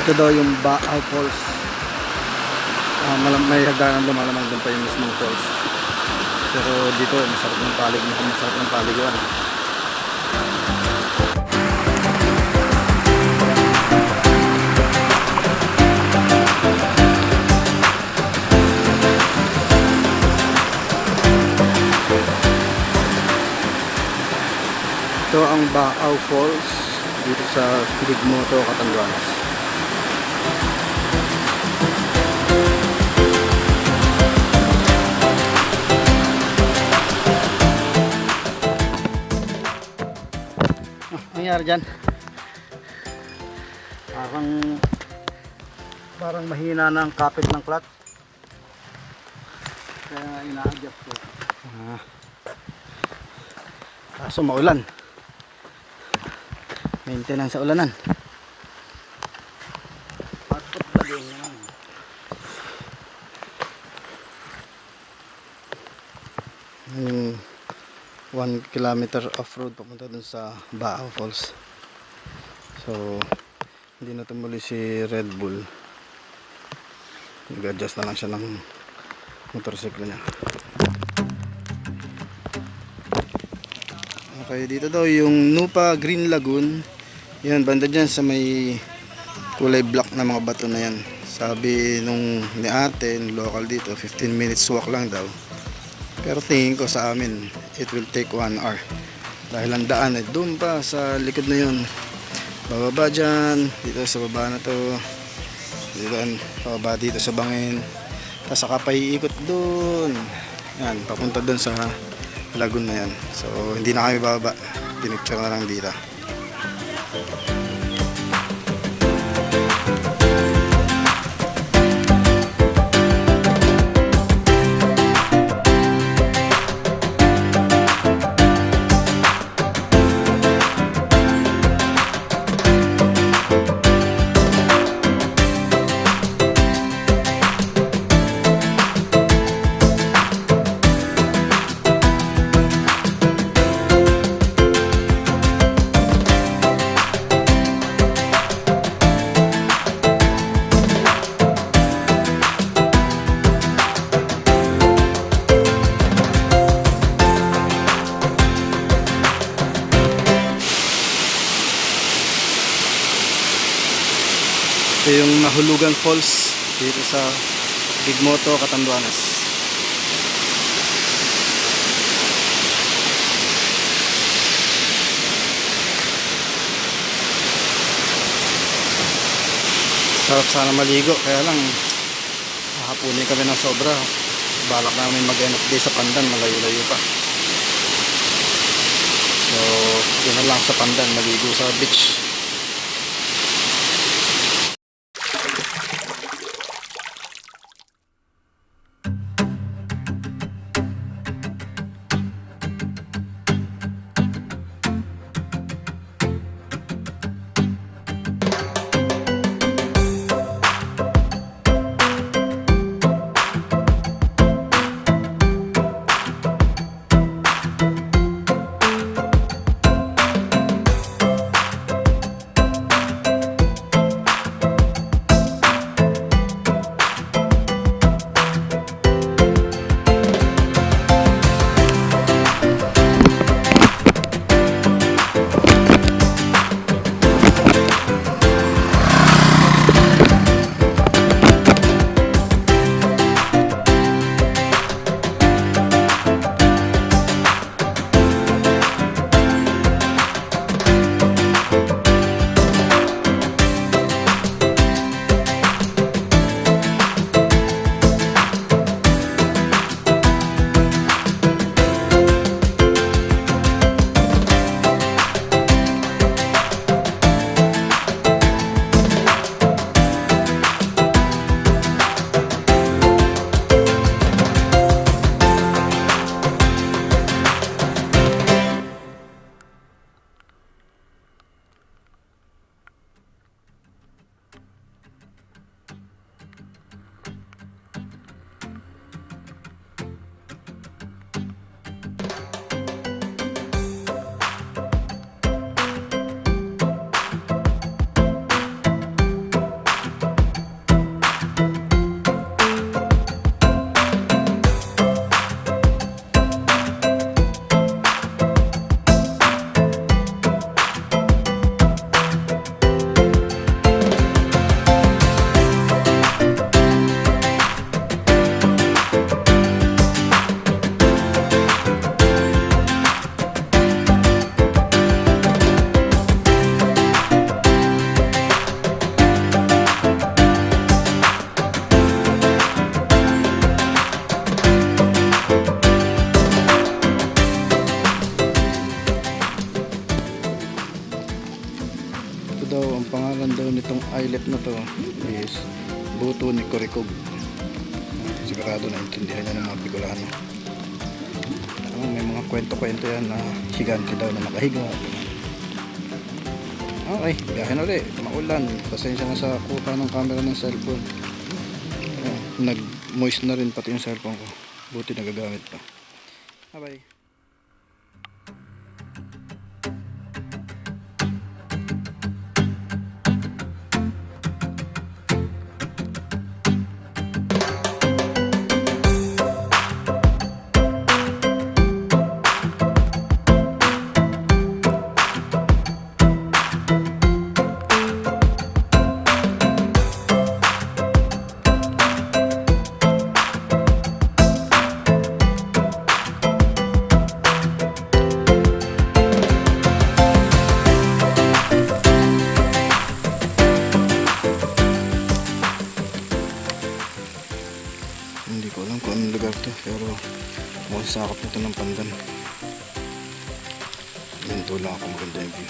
Ito daw yung Ba-Haw Falls. May hagdanan lumalamang doon pa yung mismong falls. Pero dito masarap ng paliguan. Ito ang Ba-Haw Falls dito sa Gigmoto, Catanduanes. Nangyari dyan, parang mahina na ang kapit ng clutch, kaya ina-adjust ko. Kaso maulan, maintenance sa ulanan. Yung 1 kilometer off-road papunta dun sa Ba-Haw Falls. So hindi na tumuli si Red Bull, nag-adjust na lang siya ng motorsiklo niya. Okay, dito daw yung Nupa Green Lagoon. Yan, banda dyan sa may kulay black na mga bato na yan. Sabi nung ni ate, local dito, 15 minutes walk lang daw. Pero tingin ko sa amin, it will take 1 hour. Dahil ang daan ay doon pa sa likod na yun. Bababa dyan, dito sa baba na to. Dito, bababa dito sa bangin. Tapos saka pa iikot doon. Yan, papunta doon sa Lagoon na yan. So hindi na kami bababa. Pinicture na lang dito. Ito yung Nahulugan Falls dito sa Gigmoto, Catanduanes. Sarap sana maligo, kaya lang hahapunin kami ng sobra. Balak namin mag-end of day sa Pandan, malayo-layo pa. So yun na lang sa Pandan, maligo sa beach. Ito daw, ang pangalan daw nitong islet na to is Buto ni Kuracog. Sigurado na intindihan niya ng mga Bicolano. May mga kwento-kwento yan na higante daw na nakahiga. Okay, gahin ulit. Maulan. Pasensya na sa kuha ng camera ng cellphone. Nag-moist na rin pati yung cellphone ko. Buti nagagamit pa. Bye-bye. Hindi ko alam kung anong lugar to, pero masasakop nito ng Pandan. Ganito lang ako, maganda yung view.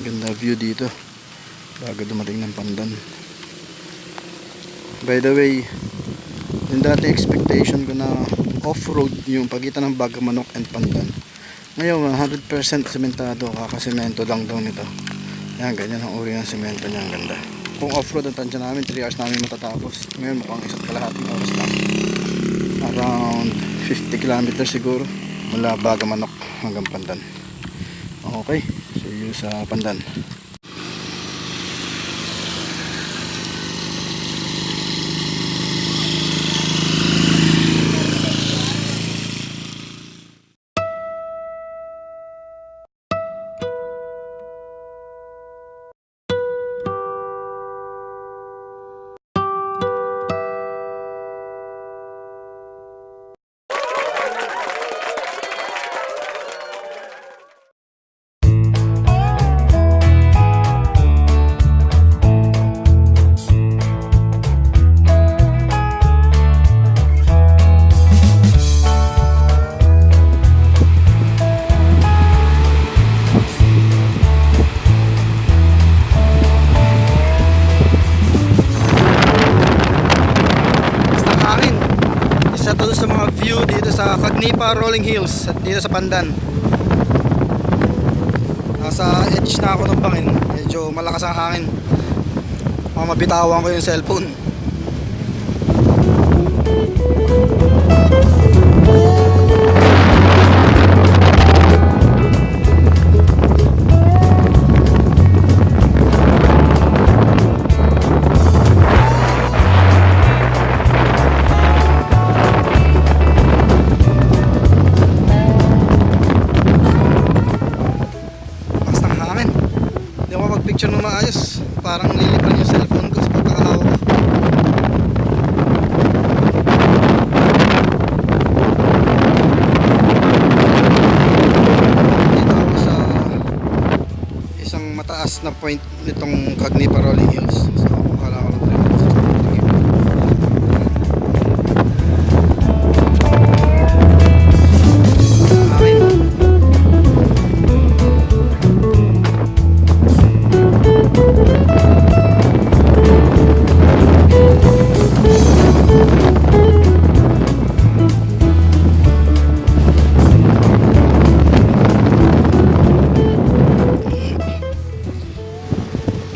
Ganda view dito bago dumating ng Pandan. By the way, yung dati expectation ko na off-road yung pagitan ng Bagamanoc and Pandan, ngayon 100% sementado, kakasemento lang daw nito. Yan, ganyan ang uri ng semento niya, ang ganda. Kung off-road ang tansya namin, 3 hours namin matatapos. Ngayon mukhang 1.5 oras lang, around 50 kilometers siguro mula Bagamanoc hanggang Pandan. Okay, see you sa Pandan. Sa mga view dito sa Cagnipa Rolling Hills at dito sa Pandan. Nasa edge na ako ng bangin, medyo malakas ang hangin, mabitawan ko yung cellphone. Picture mo maayos, parang lilipan yung cellphone ko sa pagkakahawak ko. Dito ako sa isang mataas na point nitong Cagnipa Rolling Hills. So akala ko lang 300.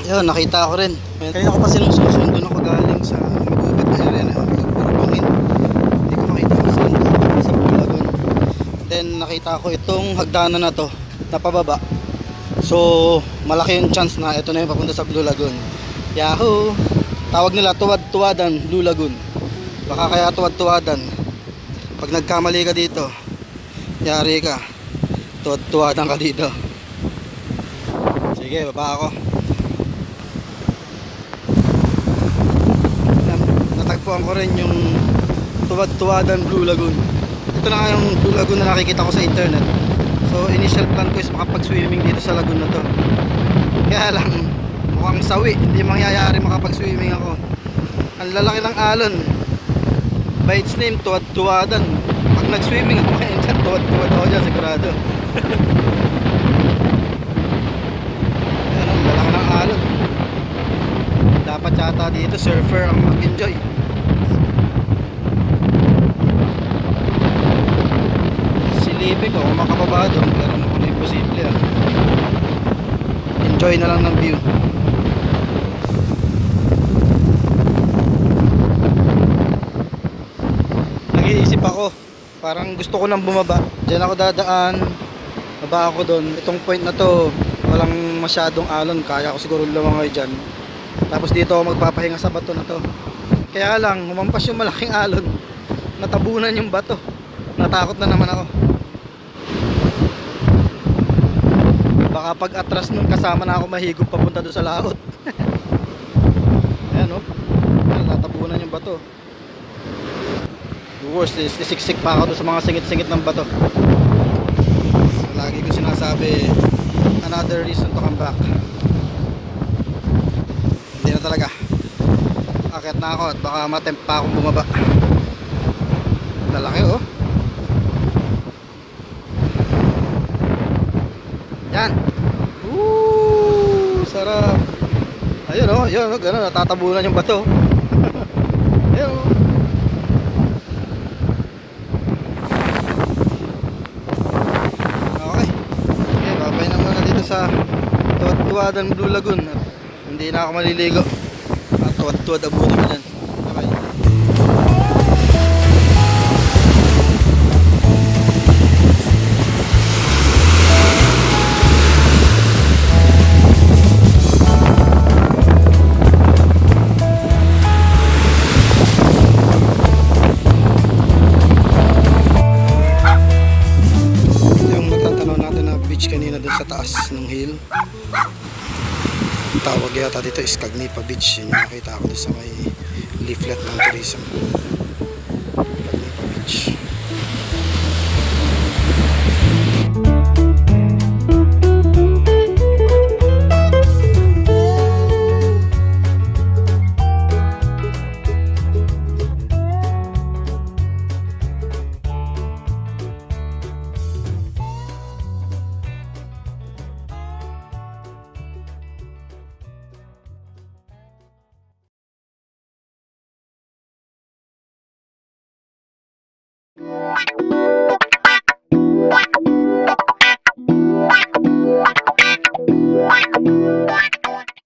Yun, nakita ko rin. Kanina ko pa sinusundo na ako galing sa magubat na area na Lagoon. Hindi ko makita kung saan ako sa Lagoon. Then nakita ko itong hagdanan na to na pababa. So malaki yung chance na ito na yung papunta sa Blue Lagoon. Yahoo! Tawag nila Tuwad-tuwadan, Blue Lagoon. Baka kaya Tuwad-tuwadan. Pag nagkamali ka dito, yari ka. Tuwad-tuwadan ka dito. Sige, baba ako. Natagpuan ko rin yung Tuwad-tuwadan Blue Lagoon. Ito na nga yung Blue Lagoon na nakikita ko sa internet. So initial plan ko is makapag-swimming dito sa lagoon na to. Kaya lang mukhang sawi, hindi mangyayari makapag-swimming ako. Ang lalaki ng alon. By its name, Tuwad-tuwadan. Pag nag-swimming ako ngayon dyan, tuwad-tuwad ako dyan, sigurado. Ayan, ang lalaki ng alon. Dapat yata dito surfer ang mag-enjoy. Silipin ko kung makababa doon, pero mukhang imposible ah. Enjoy na lang ng view. Nag-iisip ako, parang gusto ko nang bumaba. Diyan ako dadaan, baba ako doon. Itong point na to, walang masyadong alon, kaya ko siguro lumangay dyan. Tapos dito ako magpapahinga sa bato na to. Kaya lang, humampas yung malaking alon, natabunan yung bato. Natakot na naman ako. Baka pag atras nun kasama na ako mahigop papunta doon sa laot. Ayan o, natabunan yung bato. The worst is isiksik pa ako doon sa mga singit-singit ng bato. So, lagi ko sinasabi, another reason to come back. Hindi na talaga. Akit na ako at baka matempt pa akong bumaba. Lalaki oh. Yan. Sarap. Ayun oh, yun oh, gano'n, natatabunan yung bato. Ayun oh. Okay. Okay, babay na muna dito sa Tuwad-tuwadan Blue Lagoon. Hindi na ako maliligo. Tuwad-tuwad abuti ko dyan. Okay. Kanina doon sa taas ng hill, tawag yata dito is Cagnipa Beach. Yun yung nakita ko doon sa may leaflet ng tourism, Cagnipa Beach.